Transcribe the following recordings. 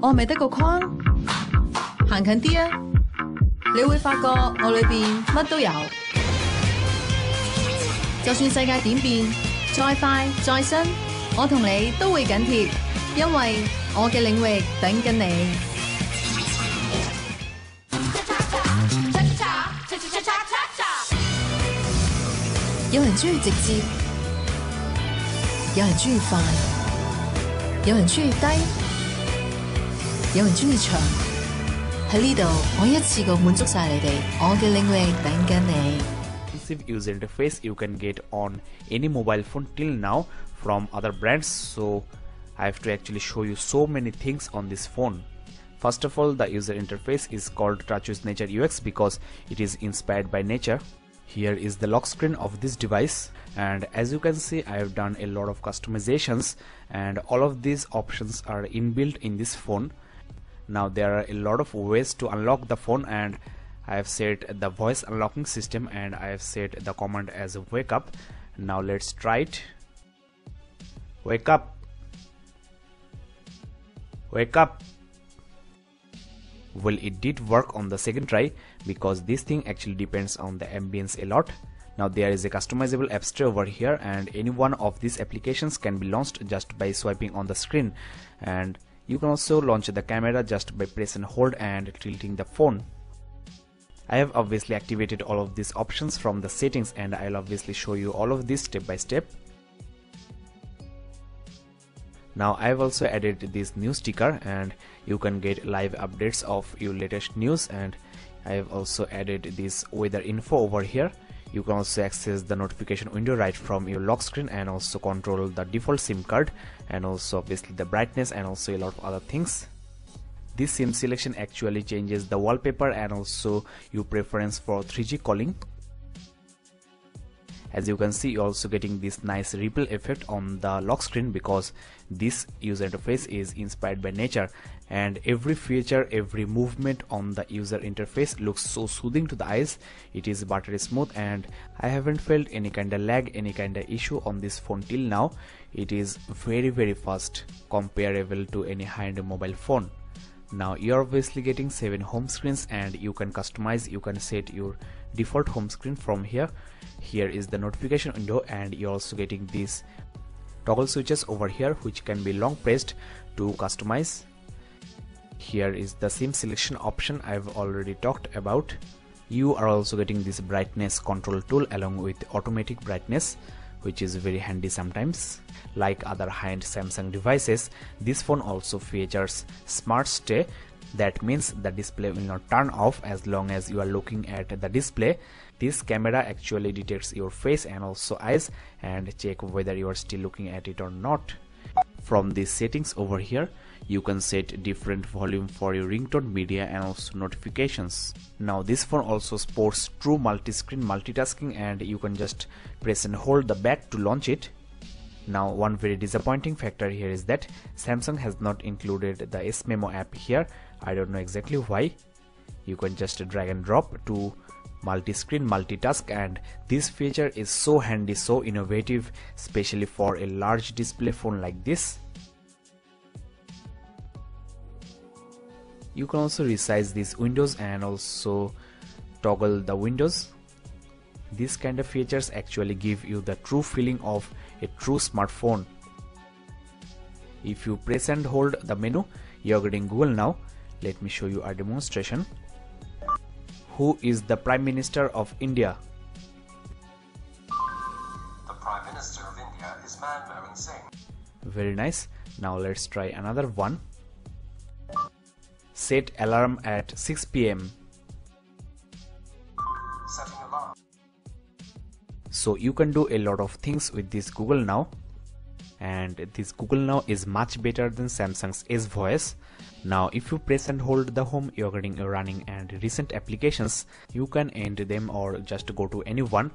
我係咪得個框？行近啲啊，你會發覺我裏邊乜都有。就算世界點變，再快再新，我同你都會緊貼，因為我嘅領域等緊你。有人中意直接，有人中意快，有人中意低，有人中意長。喺呢度，我一次過滿足晒你哋，我嘅領域等緊你。User interface you can get on any mobile phone till now from other brands, so I have to actually show you so many things on this phone. First of all, the user interface is called Touch with Nature UX because it is inspired by nature. Here is the lock screen of this device, and as you can see, I have done a lot of customizations and all of these options are inbuilt in this phone. Now there are a lot of ways to unlock the phone, and I have set the voice unlocking system and I have set the command as wake up. Now let's try it. Wake up. Wake up. Well, it did work on the second try because this thing actually depends on the ambience a lot. Now there is a customizable app store over here, and any one of these applications can be launched just by swiping on the screen, and you can also launch the camera just by press and hold and tilting the phone. I have obviously activated all of these options from the settings, and I'll obviously show you all of this step by step. Now I have also added this news sticker, and you can get live updates of your latest news, and I have also added this weather info over here. You can also access the notification window right from your lock screen and also control the default SIM card and also obviously the brightness and also a lot of other things. This SIM selection actually changes the wallpaper and also your preference for 3G calling. As you can see, you're also getting this nice ripple effect on the lock screen because this user interface is inspired by nature, and every feature, every movement on the user interface looks so soothing to the eyes. It is buttery smooth, and I haven't felt any kind of lag, any kind of issue on this phone till now. It is very fast, comparable to any high-end mobile phone. Now you're obviously getting 7 home screens, and you can customize, you can set your default home screen from here. Here is the notification window, and you're also getting these toggle switches over here which can be long pressed to customize. Here is the SIM selection option I've already talked about. You are also getting this brightness control tool along with automatic brightness, which is very handy sometimes. Like other high-end Samsung devices, this phone also features smart stay. That means the display will not turn off as long as you are looking at the display. This camera actually detects your face and also eyes and check whether you are still looking at it or not. From these settings over here, you can set different volume for your ringtone, media and also notifications. Now this phone also supports true multi-screen multitasking, and you can just press and hold the back to launch it. Now one very disappointing factor here is that Samsung has not included the S-Memo app here. I don't know exactly why. You can just drag and drop to multi-screen multitask, and this feature is so handy, so innovative, especially for a large display phone like this. You can also resize these windows and also toggle the windows. These kind of features actually give you the true feeling of a true smartphone. If you press and hold the menu, you're getting Google now. Let me show you a demonstration. Who is the Prime Minister of India? The Prime Minister of India is Manmohan Singh. Very nice. Now let's try another one. Set alarm at 6 p.m. Setting alarm. So you can do a lot of things with this Google Now, and this Google Now is much better than Samsung's S Voice. Now if you press and hold the home, you're getting a running and recent applications. You can end them or just go to any one.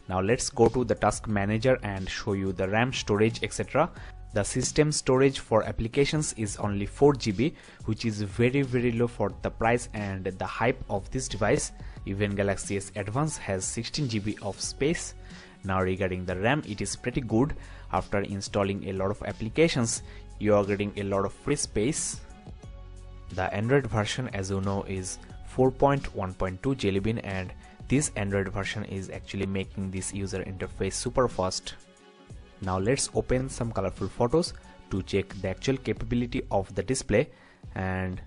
Now let's go to the task manager and show you the RAM, storage, etc. The system storage for applications is only 4 GB, which is very low for the price and the hype of this device. Even Galaxy S Advance has 16 GB of space. Now regarding the RAM, it is pretty good. After installing a lot of applications, you are getting a lot of free space. The Android version, as you know, is 4.1.2 Jelly Bean, and this Android version is actually making this user interface super fast. Now let's open some colorful photos to check the actual capability of the display, and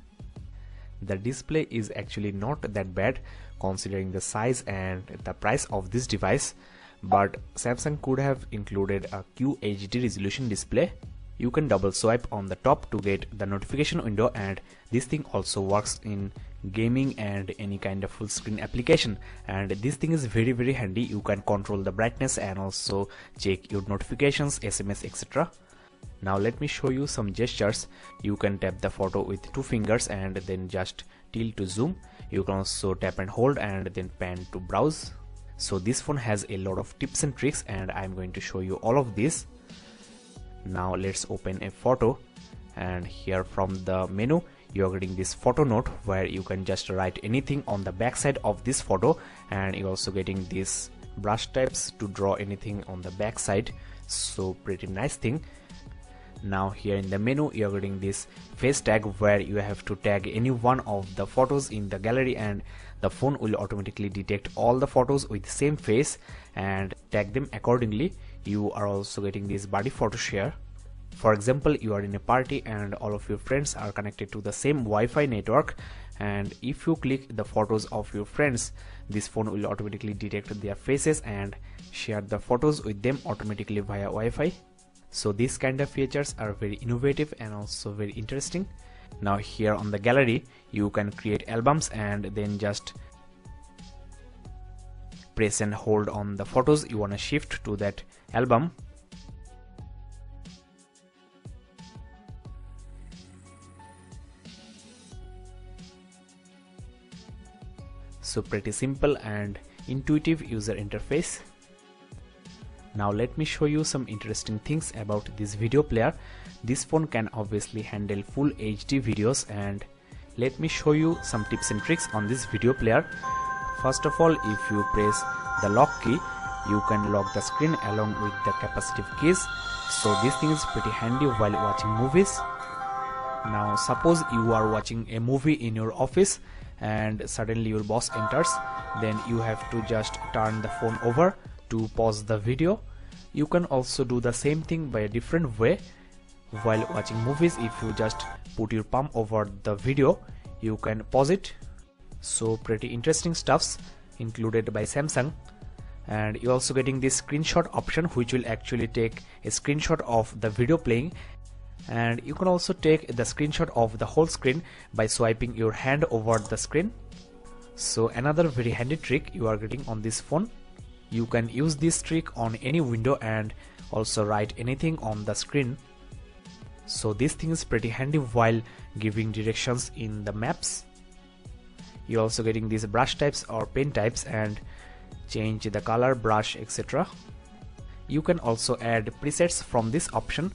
the display is actually not that bad considering the size and the price of this device, but Samsung could have included a QHD resolution display. You can double swipe on the top to get the notification window, and this thing also works in gaming and any kind of full screen application, and this thing is very handy. You can control the brightness and also check your notifications, SMS, etc. Now let me show you some gestures. You can tap the photo with 2 fingers and then just tilt to zoom. You can also tap and hold and then pan to browse. So this phone has a lot of tips and tricks, and I'm going to show you all of this. Now let's open a photo, and here from the menu you are getting this photo note where you can just write anything on the back side of this photo, and you're also getting these brush types to draw anything on the back side. So pretty nice thing. Now here in the menu you are getting this face tag where you have to tag any one of the photos in the gallery, and the phone will automatically detect all the photos with the same face and tag them accordingly. You are also getting this body photo share. For example, you are in a party and all of your friends are connected to the same Wi-Fi network, and if you click the photos of your friends, this phone will automatically detect their faces and share the photos with them automatically via Wi-Fi. So these kind of features are very innovative and also very interesting. Now here on the gallery you can create albums and then just press and hold on the photos you want to shift to that album. So pretty simple and intuitive user interface. Now let me show you some interesting things about this video player. This phone can obviously handle full HD videos, and let me show you some tips and tricks on this video player. First of all, if you press the lock key, you can lock the screen along with the capacitive keys. So this thing is pretty handy while watching movies. Now suppose you are watching a movie in your office and suddenly your boss enters, then you have to just turn the phone over to pause the video. You can also do the same thing by a different way while watching movies. If you just put your palm over the video, you can pause it. So pretty interesting stuffs included by Samsung. And you're also getting this screenshot option, which will actually take a screenshot of the video playing, and you can also take the screenshot of the whole screen by swiping your hand over the screen. So another very handy trick you are getting on this phone. You can use this trick on any window and also write anything on the screen. So this thing is pretty handy while giving directions in the maps. You're also getting these brush types or pen types and change the color, brush, etc. You can also add presets from this option,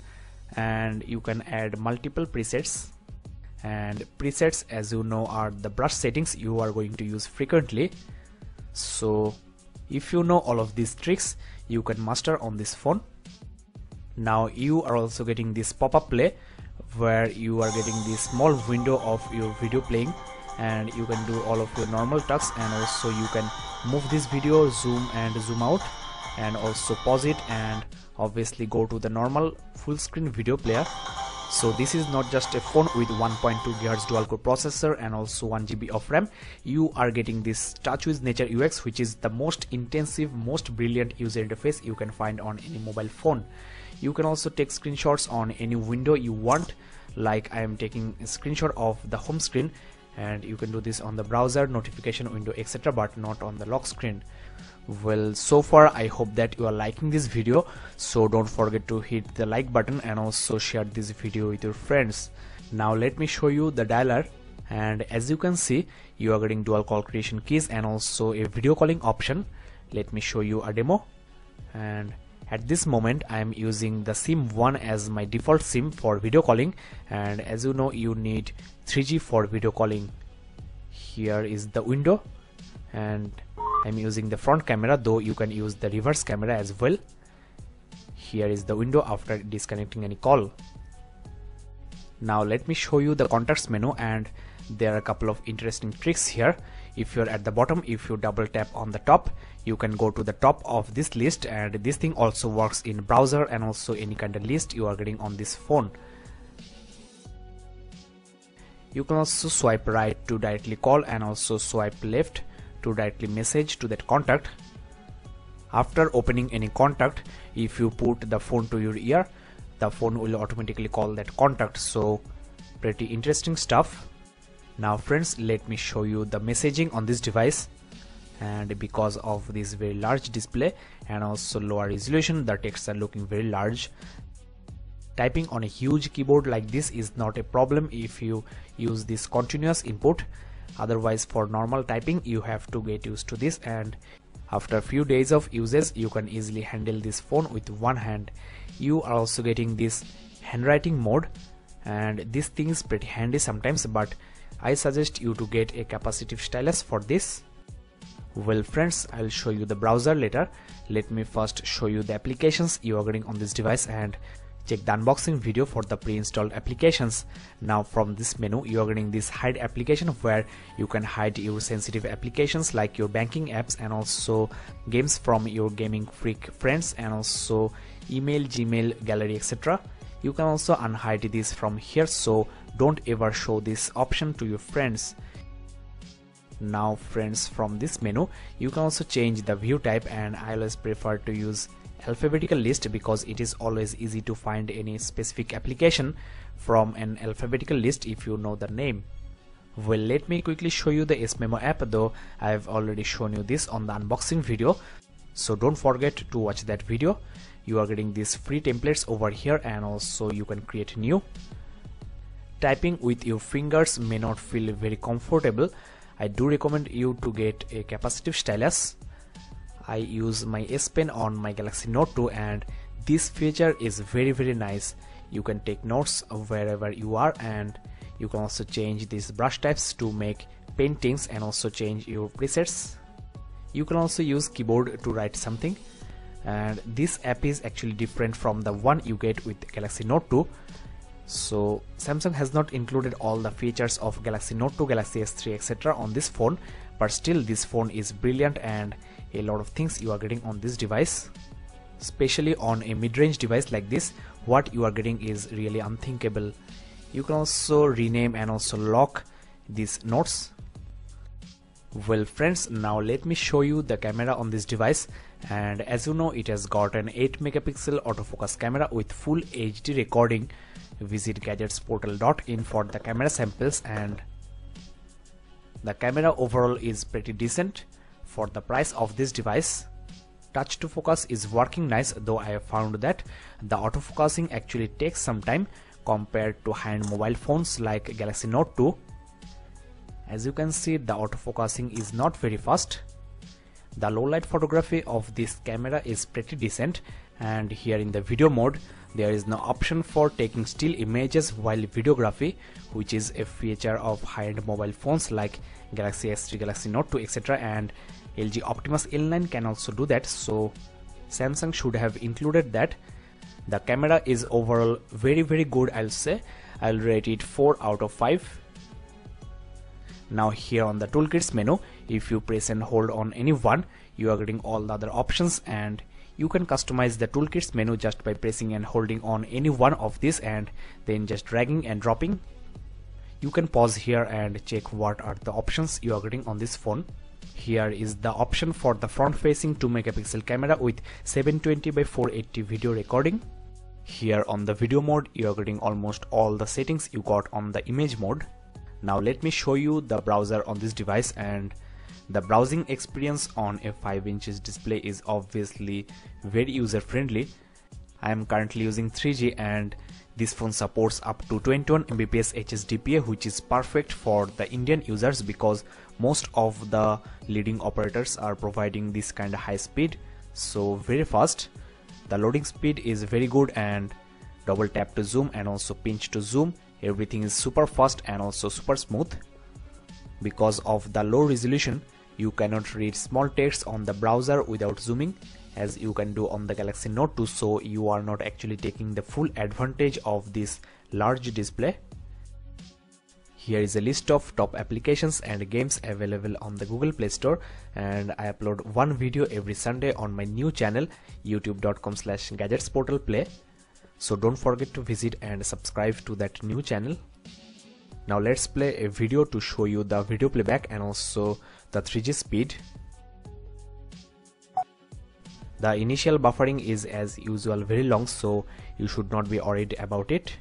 and you can add multiple presets. And presets, as you know, are the brush settings you are going to use frequently. So if you know all of these tricks, you can master on this phone. Now you are also getting this pop-up play where you are getting this small window of your video playing, and you can do all of your normal tasks, and also you can move this video, zoom and zoom out, and also pause it, and obviously go to the normal full screen video player. So this is not just a phone with 1.2 GHz dual core processor and also 1 GB of RAM. You are getting this Touch with Nature UX, which is the most intensive, most brilliant user interface you can find on any mobile phone. You can also take screenshots on any window you want, like I am taking a screenshot of the home screen, and you can do this on the browser, notification window, etc., but not on the lock screen. Well, so far I hope that you are liking this video, so don't forget to hit the like button and also share this video with your friends. Now let me show you the dialer, and as you can see, you are getting dual call creation keys and also a video calling option. Let me show you a demo. And at this moment I am using the SIM 1 as my default SIM for video calling, and as you know, you need 3G for video calling. Here is the window, and I'm using the front camera, though you can use the reverse camera as well. Here is the window after disconnecting any call. Now let me show you the contacts menu, and there are a couple of interesting tricks here. If you're at the bottom, if you double tap on the top, you can go to the top of this list, and this thing also works in browser and also any kind of list you are getting on this phone. You can also swipe right to directly call and also swipe left to directly message to that contact. After opening any contact, if you put the phone to your ear, the phone will automatically call that contact. So pretty interesting stuff. Now friends, let me show you the messaging on this device, and because of this very large display and also lower resolution, the texts are looking very large. Typing on a huge keyboard like this is not a problem if you use this continuous input. Otherwise, for normal typing you have to get used to this, and after a few days of usage you can easily handle this phone with one hand. You are also getting this handwriting mode, and this thing is pretty handy sometimes, but I suggest you to get a capacitive stylus for this. Well friends, I'll show you the browser later. Let me first show you the applications you are getting on this device, and check the unboxing video for the pre-installed applications. Now from this menu you are getting this hide application, where you can hide your sensitive applications like your banking apps and also games from your gaming freak friends, and also email, Gmail, gallery, etc. You can also unhide this from here, so don't ever show this option to your friends. Now friends, from this menu you can also change the view type, and I always prefer to use alphabetical list because it is always easy to find any specific application from an alphabetical list if you know the name. Well, let me quickly show you the SMemo app, though I have already shown you this on the unboxing video, so don't forget to watch that video. You are getting these free templates over here, and also you can create new. Typing with your fingers may not feel very comfortable. I do recommend you to get a capacitive stylus. I use my S Pen on my Galaxy Note 2, and this feature is very nice. You can take notes wherever you are, and you can also change these brush types to make paintings and also change your presets. You can also use keyboard to write something, and this app is actually different from the one you get with Galaxy Note 2. So Samsung has not included all the features of Galaxy Note 2, Galaxy S3, etc. on this phone, but still this phone is brilliant, and a lot of things you are getting on this device. Especially on a mid-range device like this, what you are getting is really unthinkable. You can also rename and also lock these notes. Well friends, now let me show you the camera on this device, and as you know, it has got an 8 megapixel autofocus camera with full HD recording. Visit gadgetsportal.in for the camera samples, and the camera overall is pretty decent for the price of this device. Touch to focus is working nice, though I have found that the autofocusing actually takes some time compared to high-end mobile phones like Galaxy Note 2. As you can see, the autofocusing is not very fast. The low light photography of this camera is pretty decent, and here in the video mode there is no option for taking still images while videography, which is a feature of high-end mobile phones like Galaxy S3, Galaxy Note 2, etc. and LG Optimus L9 can also do that, so Samsung should have included that. The camera is overall very good, I'll say. I'll rate it 4 out of 5. Now here on the toolkits menu, if you press and hold on any one, you are getting all the other options, and you can customize the toolkits menu just by pressing and holding on any one of these and then just dragging and dropping. You can pause here and check what are the options you are getting on this phone. Here is the option for the front facing 2 megapixel camera with 720 by 480 video recording. Here on the video mode you are getting almost all the settings you got on the image mode. Now let me show you the browser on this device, and the browsing experience on a 5-inch display is obviously very user friendly. I am currently using 3G, and this phone supports up to 21 Mbps HSDPA, which is perfect for the Indian users because most of the leading operators are providing this kind of high speed, so very fast. The loading speed is very good, and double tap to zoom and also pinch to zoom, everything is super fast and also super smooth. Because of the low resolution, you cannot read small text on the browser without zooming, as you can do on the Galaxy Note 2, so you are not actually taking the full advantage of this large display. Here is a list of top applications and games available on the Google Play Store, and I upload one video every Sunday on my new channel youtube.com/gadgetsportalplay. So don't forget to visit and subscribe to that new channel. Now let's play a video to show you the video playback and also the 3G speed. The initial buffering is as usual very long, so you should not be worried about it.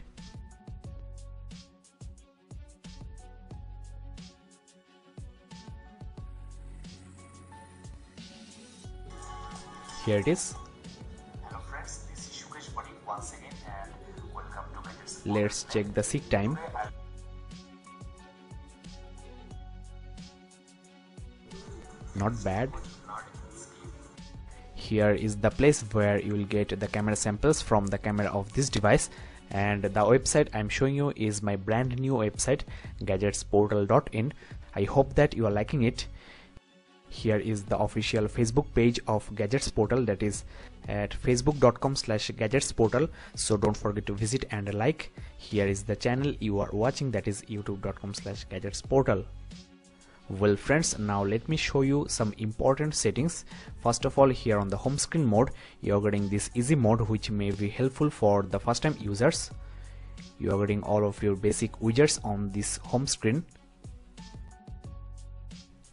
Here it is. Hello friends, this is Shukesh once again and welcome to Gadgets. Let's check the seek time. Not bad. Here is the place where you will get the camera samples from the camera of this device, and the website I'm showing you is my brand new website gadgetsportal.in. I hope that you are liking it. Here is the official Facebook page of Gadgets Portal, that is at facebook.com/gadgetsportal, so don't forget to visit and like. Here is the channel you are watching, that is youtube.com/gadgetsportal. Well friends, now let me show you some important settings. First of all, here on the home screen mode, you're getting this easy mode, which may be helpful for the first time users. You are getting all of your basic widgets on this home screen.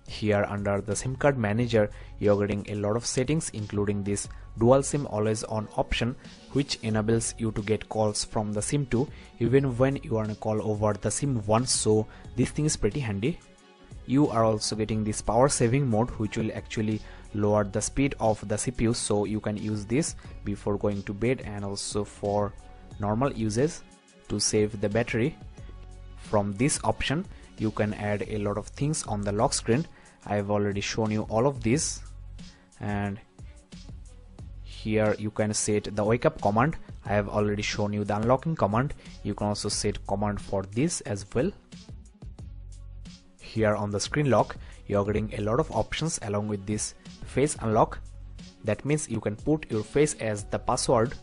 Here under the SIM card manager, you're getting a lot of settings, including this dual SIM always on option, which enables you to get calls from the SIM 2 even when you are on a call over the SIM 1, so this thing is pretty handy. You are also getting this power saving mode, which will actually lower the speed of the CPU, so you can use this before going to bed and also for normal uses to save the battery. From this option you can add a lot of things on the lock screen. I have already shown you all of this, and here you can set the wake up command. I have already shown you the unlocking command. You can also set command for this as well. Here on the screen lock, you are getting a lot of options along with this face unlock. That means you can put your face as the password,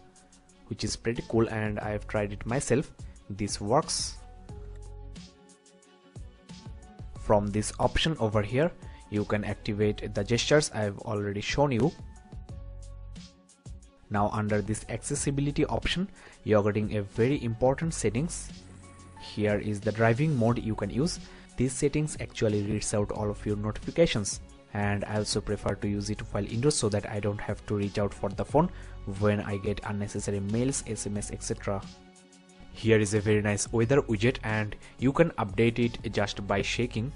which is pretty cool, and I have tried it myself. This works. From this option over here, you can activate the gestures I have already shown you. Now under this accessibility option, you are getting a very important settings. Here is the driving mode you can use. These settings actually reads out all of your notifications, and I also prefer to use it while indoors so that I don't have to reach out for the phone when I get unnecessary mails, SMS, etc. Here is a very nice weather widget, and you can update it just by shaking.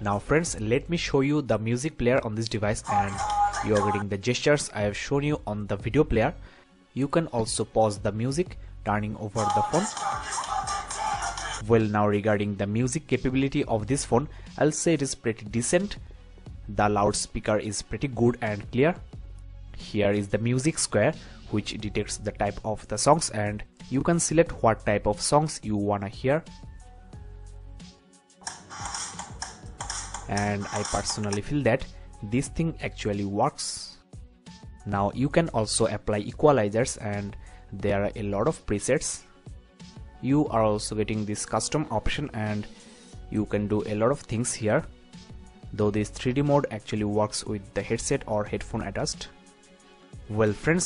Now friends, let me show you the music player on this device, and you are getting the gestures I have shown you on the video player. You can also pause the music turning over the phone. Well, now regarding the music capability of this phone, I'll say it is pretty decent. The loudspeaker is pretty good and clear. Here is the music square, which detects the type of the songs, and you can select what type of songs you wanna hear. And I personally feel that this thing actually works. Now you can also apply equalizers, and there are a lot of presets. You are also getting this custom option, and you can do a lot of things here, though this 3D mode actually works with the headset or headphone attached. Well friends,